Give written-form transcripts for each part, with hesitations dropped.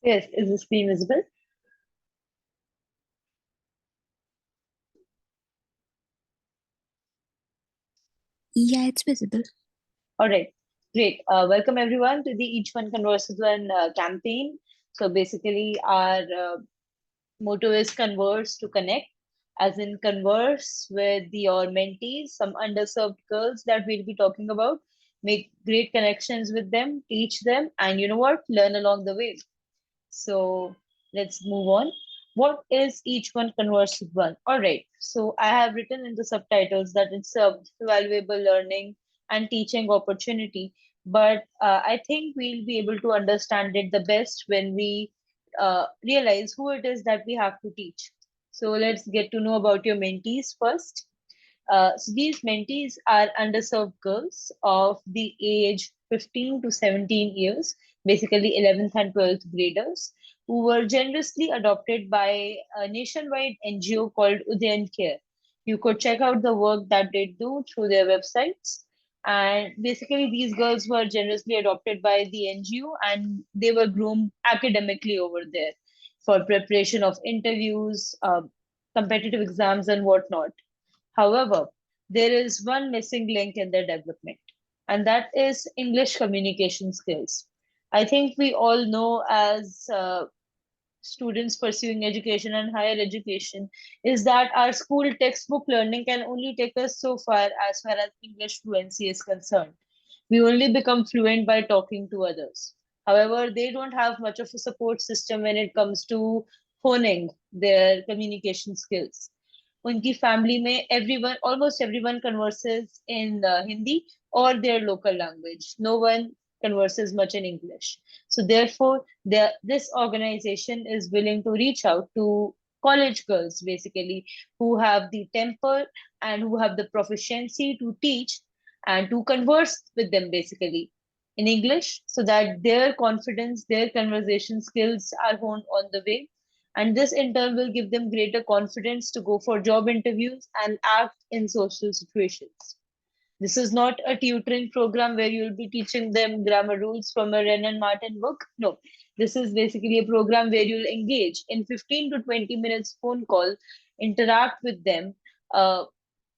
Yes, is the screen visible? Yeah, it's visible. All right, great. Welcome everyone to the Each One Converses One campaign. So basically, our motto is converse to connect, as in converse with your mentees, some underserved girls that we'll be talking about, make great connections with them, teach them, and you know what? Learn along the way. So let's move on. What is each one converse with one? All right. So I have written in the subtitles that it's a valuable learning and teaching opportunity. But I think we'll be able to understand it the best when we realize who it is that we have to teach. So let's get to know about your mentees first. So these mentees are underserved girls of the age 15 to 17 years, basically 11th and 12th graders, who were generously adopted by a nationwide NGO called Udayan Care. You could check out the work that they do through their websites. And basically, these girls were generously adopted by the NGO and they were groomed academically over there for preparation of interviews, competitive exams, and whatnot. However, there is one missing link in their development, and that is English communication skills. I think we all know as students pursuing education and higher education is that our school textbook learning can only take us so far as English fluency is concerned. We only become fluent by talking to others. However, they don't have much of a support system when it comes to honing their communication skills. उनकी family में everyone almost everyone converses in Hindi or their local language. No one converses much in English. So therefore, this organization is willing to reach out to college girls basically who have the temper and who have the proficiency to teach and to converse with them basically in English so that their confidence, their conversation skills are honed on the way, and this in turn will give them greater confidence to go for job interviews and act in social situations. This is not a tutoring program where you'll be teaching them grammar rules from a Ren and Martin book. No, this is basically a program where you'll engage in 15 to 20 minutes phone call, interact with them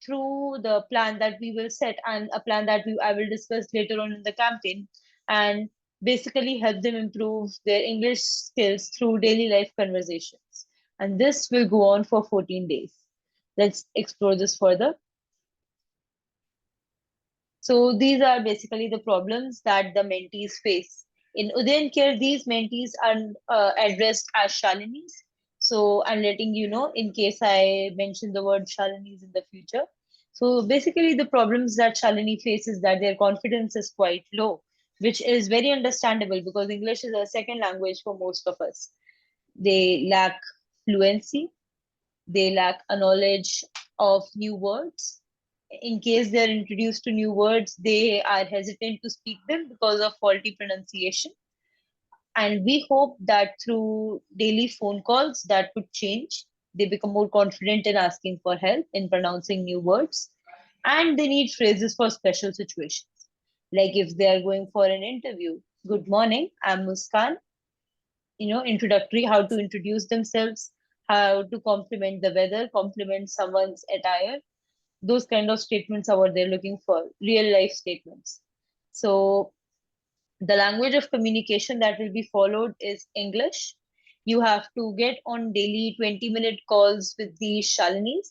through the plan that we will set and a plan that I will discuss later on in the campaign, and basically help them improve their English skills through daily life conversations. And this will go on for 14 days. Let's explore this further. So these are basically the problems that the mentees face. In Udayan Care, these mentees are addressed as Shalinis. So I'm letting you know in case I mention the word Shalinis in the future. So basically, the problems that Shalini faces that their confidence is quite low, which is very understandable because English is a second language for most of us. They lack fluency, they lack a knowledge of new words. In case they're introduced to new words, they are hesitant to speak them because of faulty pronunciation. And we hope that through daily phone calls, that could change. They become more confident in asking for help in pronouncing new words. And they need phrases for special situations. Like if they are going for an interview, good morning, I'm Muskan, introductory, how to introduce themselves, how to compliment the weather, compliment someone's attire. Those kind of statements are what they're looking for, real life statements. So the language of communication that will be followed is English. You have to get on daily 20-minute calls with these Shalinis.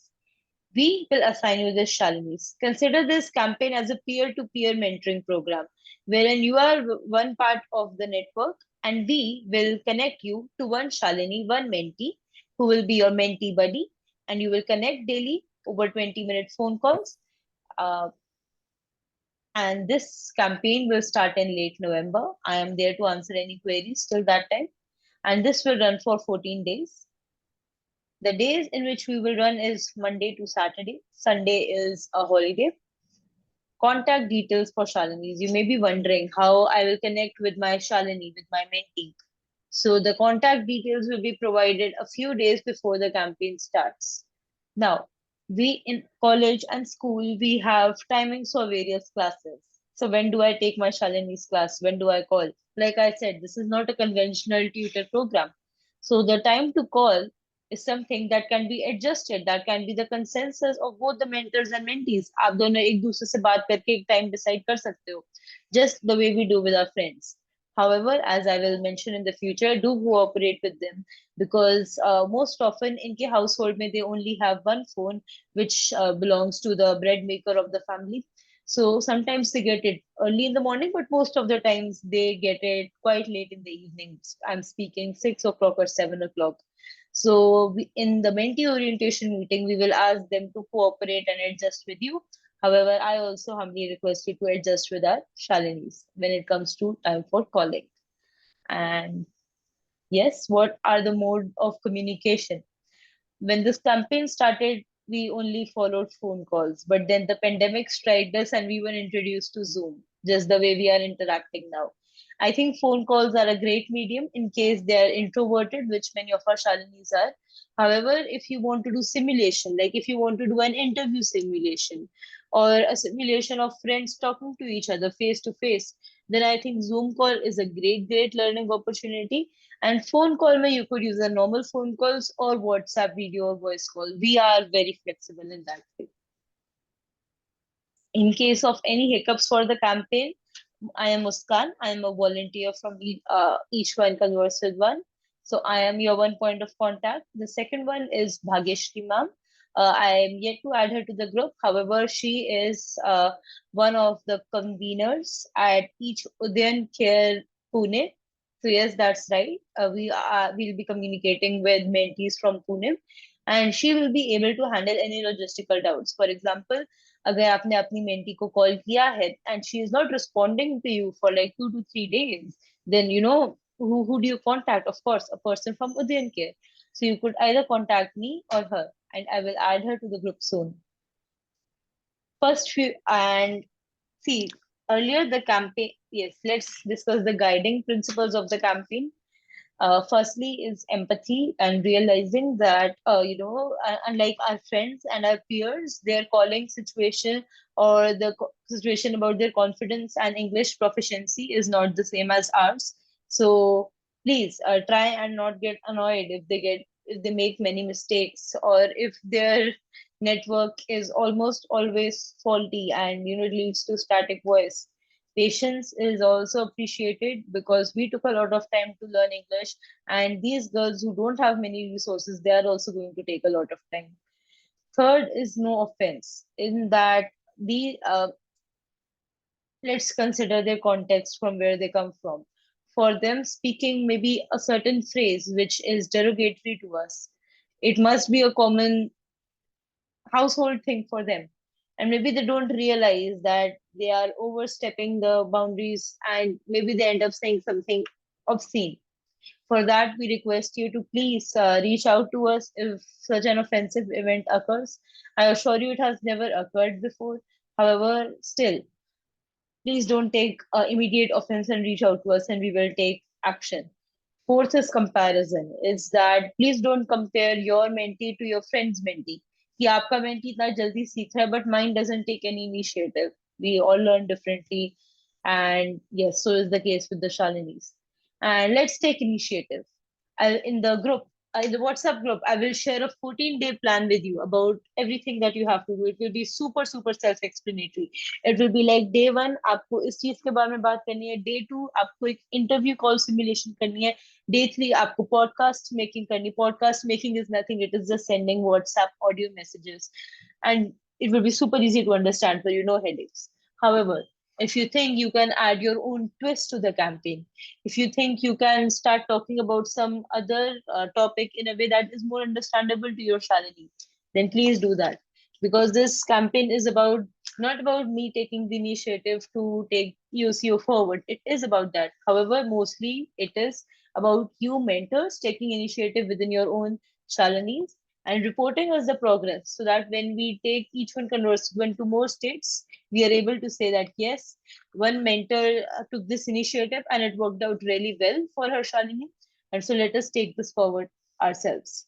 We will assign you this Shalinis. Consider this campaign as a peer-to-peer mentoring program, wherein you are one part of the network and we will connect you to one Shalini, one mentee, who will be your mentee buddy, and you will connect daily over 20-minute phone calls. Uh, and this campaign will start in late November. I am there to answer any queries till that time. And this will run for 14 days. The days in which we will run is Monday to Saturday. Sunday is a holiday. Contact details for Shalini's. You may be wondering how I will connect with my Shalini, with my mentee. So the contact details will be provided a few days before the campaign starts. Now, we in college and school, we have timings for various classes. So when do I take my Shalini's class? When do I call? Like I said, this is not a conventional tutor program. So the time to call is something that can be adjusted. That can be the consensus of both the mentors and mentees. आप दोनों एक दूसरे से बात करके एक time decide कर सकते हो. Just the way we do with our friends. However, as I will mention in the future, do cooperate with them because most often in the household, may they only have one phone, which belongs to the bread maker of the family. So sometimes they get it early in the morning, but most of the times they get it quite late in the evening. I'm speaking 6 o'clock or 7 o'clock. So in the mentee orientation meeting, we will ask them to cooperate and adjust with you. However, I also humbly request you to adjust with our Shalinis when it comes to time for calling. And yes, what are the mode of communication? When this campaign started, we only followed phone calls, but then the pandemic struck us and we were introduced to Zoom, just the way we are interacting now. I think phone calls are a great medium in case they are introverted, which many of our Shalinis are. However, if you want to do simulation, like if you want to do an interview simulation or a simulation of friends talking to each other face to face, then I think Zoom call is a great learning opportunity. And phone call mein you could use a normal phone calls or WhatsApp video or voice call. We are very flexible in that way. In case of any hiccups for the campaign, I am Muskan. I am a volunteer from each one converse with one. So I am your one point of contact. The second one is Bhagyashri ma'am. I am yet to add her to the group. However, she is one of the conveners at each Udayan Care Pune. So yes, that's right. We'll be communicating with mentees from Pune, and she will be able to handle any logistical doubts. For example, अगर आपने अपनी mentee को call किया है and she is not responding to you for like 2 to 3 days, then who do you contact? Of course, a person from Udayan Care. So you could either contact me or her, and I will add her to the group soon. First few and see earlier the campaign. Yes, let's discuss the guiding principles of the campaign. Firstly is empathy and realizing that unlike our friends and our peers, their calling situation or the situation about their confidence and English proficiency is not the same as ours. So please try and not get annoyed if they make many mistakes or if their network is almost always faulty and it leads to static voice. Patience is also appreciated because we took a lot of time to learn English, and these girls who don't have many resources, they are also going to take a lot of time. Third is no offense, in that the let's consider their context from where they come from. For them, speaking maybe a certain phrase which is derogatory to us, it must be a common household thing for them. And maybe they don't realize that they are overstepping the boundaries and maybe they end up saying something obscene. For that, we request you to please reach out to us if such an offensive event occurs. I assure you it has never occurred before. However, still, please don't take immediate offense and reach out to us and we will take action. Fourth is comparison. Is that please don't compare your mentee to your friend's mentee. कि आपका mentee इतना जल्दी सीख रहा है, but mine doesn't take any initiative. We all learn differently, and yes, so is the case with the Shalinis. And let's take initiative. In the group, in the WhatsApp group, I will share a 14-day plan with you about everything that you have to do. It will be super self-explanatory. It will be like day one, आपको इस चीज के बारे में बात करनी है. Day two, आपको एक interview call simulation करनी है. Day three, आपको podcast making करनी. Podcast making is nothing. It is just sending WhatsApp audio messages, and it will be super easy to understand for you, no headaches. However, if you think you can add your own twist to the campaign, if you think you can start talking about some other topic in a way that is more understandable to your Shalini, then please do that. Because this campaign is about not about me taking the initiative to take EOCO forward. It is about that. However, mostly it is about you mentors taking initiative within your own Shalinis and reporting us the progress so that when we take each one converse one to more states, we are able to say that yes, one mentor took this initiative and it worked out really well for her, Shalini. And so let us take this forward ourselves.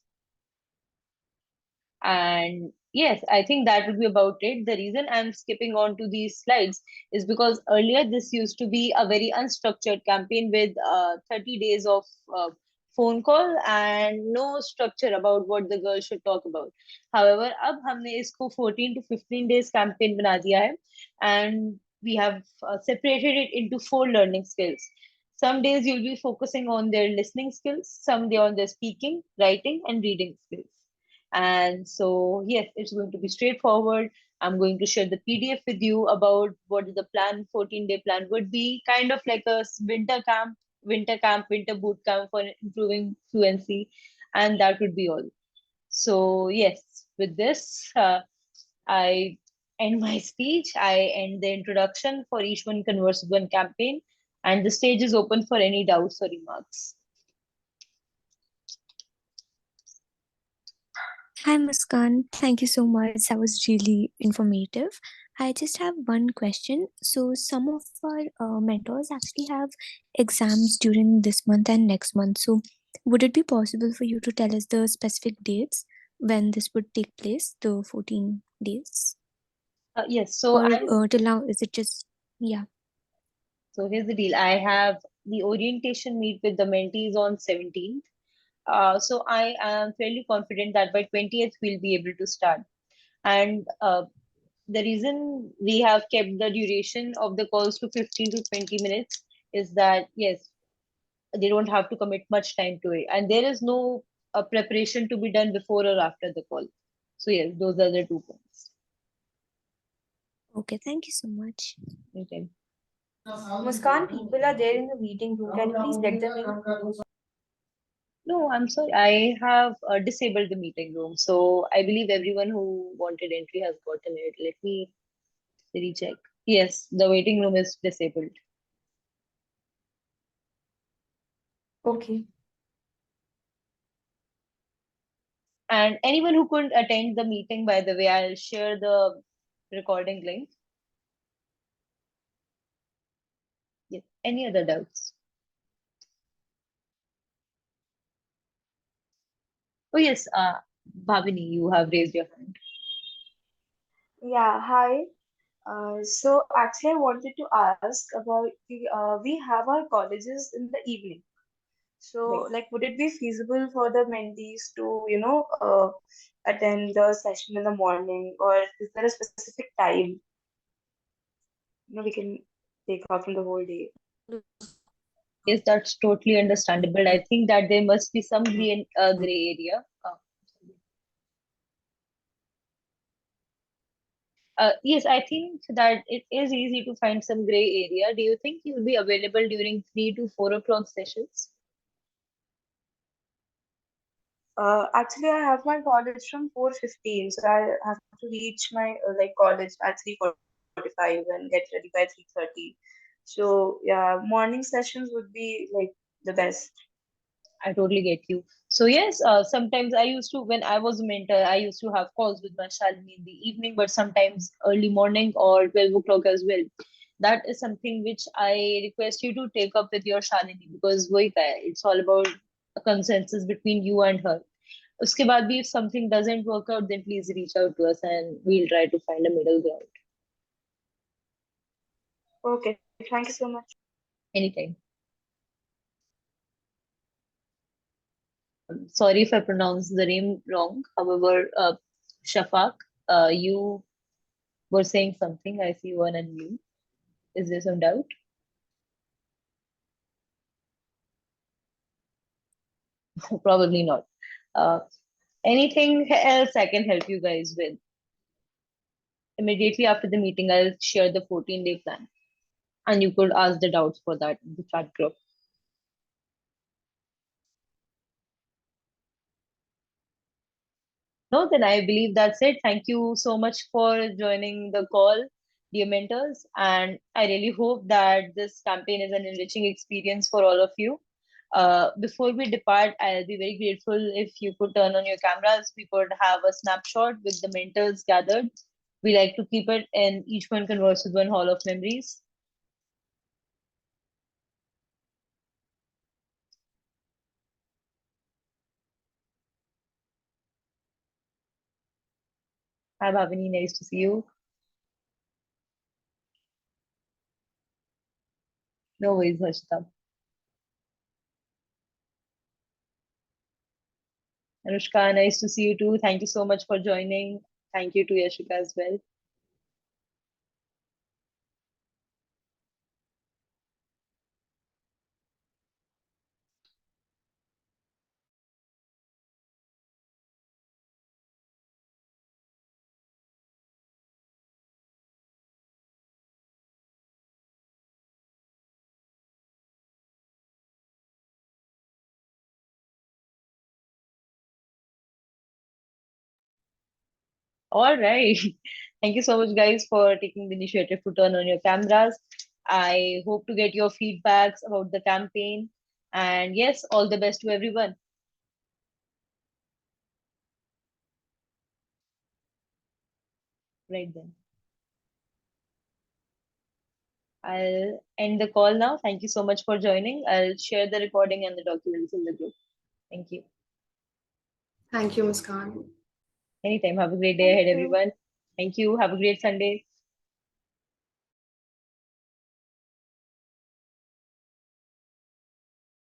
And Yes, I think that would be about it. The reason I'm skipping on to these slides is because earlier this used to be a very unstructured campaign with 30 days of uh, phone call and no structure about what the girl should talk about. However, अब हमने इसको 14 to 15 days campaign बना दिया है, and we have separated it into four learning skills. Some days you'll be focusing on their listening skills, some day on their speaking, writing, and reading skills. And so, yes, it's going to be straightforward. I'm going to share the PDF with you about what the plan, 14-day plan would be, kind of like a winter camp, winter boot camp for improving fluency. And that would be all. So, yes, with this, I end my speech. I end the introduction for each one Converse with One campaign. And the stage is open for any doubts or remarks. Hi, Muskan. Thank you so much. That was really informative. I just have one question. So, some of our mentors actually have exams during this month and next month. So, would it be possible for you to tell us the specific dates when this would take place, the 14 days? Yes, so Or I'm till now, is it just, yeah? So here's the deal. I have the orientation meet with the mentees on 17th. So I am fairly confident that by 20th we'll be able to start. And the reason we have kept the duration of the calls to 15 to 20 minutes is that, yes, they don't have to commit much time to it. And there is no preparation to be done before or after the call. So yes, those are the 2 points. Okay, thank you so much. Okay. Muskan, people are there in the meeting room. Can you please let them in? No, I'm sorry. I have disabled the meeting room. So I believe everyone who wanted entry has gotten it. Let me recheck. Yes, the waiting room is disabled. Okay. And anyone who couldn't attend the meeting, by the way, I'll share the recording link. Yes. Any other doubts? Oh, yes. Bhavini, you have raised your hand. Yeah, hi. So actually, I wanted to ask about we have our colleges in the evening. Right. So, like, would it be feasible for the mentees to, attend the session in the morning, or is there a specific time, we can take off from the whole day? Yes, that's totally understandable. I think that there must be some gray area. Yes, I think that it is easy to find some gray area. Do you think you'll be available during 3 to 4 o'clock sessions? Actually, I have my college from 4:15, so I have to reach my college at 3:45 and get ready by 3:30. So yeah, morning sessions would be like the best. I totally get you. So yes, sometimes I used to, when I was a mentor, I used to have calls with my Shalini in the evening, but sometimes early morning or 12 o'clock as well. That is something which I request you to take up with your Shalini because वही का है, it's all about a consensus between you and her. उसके बाद भी if something doesn't work out, then please reach out to us and we'll try to find a middle ground Okay, thank you so much. anytime. Sorry if I pronounce the name wrong. However, Shafaq, you were saying something. I see one and you. Is there some doubt? Probably not. Uh, Anything else I can help you guys with? Immediately after the meeting, I'll share the 14-day plan. And you could ask the doubts for that in the chat group. No, then I believe that's it. Thank you so much for joining the call, dear mentors. And I really hope that this campaign is an enriching experience for all of you. Before we depart, I'll be very grateful if you could turn on your cameras. We could have a snapshot with the mentors gathered. We like to keep it in each one converse with one hall of memories. Hi, Bhavani. Nice to see you. No worries, Harshita. Anushka, nice to see you too. Thank you so much for joining. Thank you to Yashika as well. All right. Thank you so much, guys, for taking the initiative to turn on your cameras. I hope to get your feedbacks about the campaign. And yes, all the best to everyone. Right then. I'll end the call now. Thank you so much for joining. I'll share the recording and the documents in the group. Thank you. Thank you, Muskan. Anytime. Have a great day Thank ahead, you. everyone. Thank you. Have a great Sunday.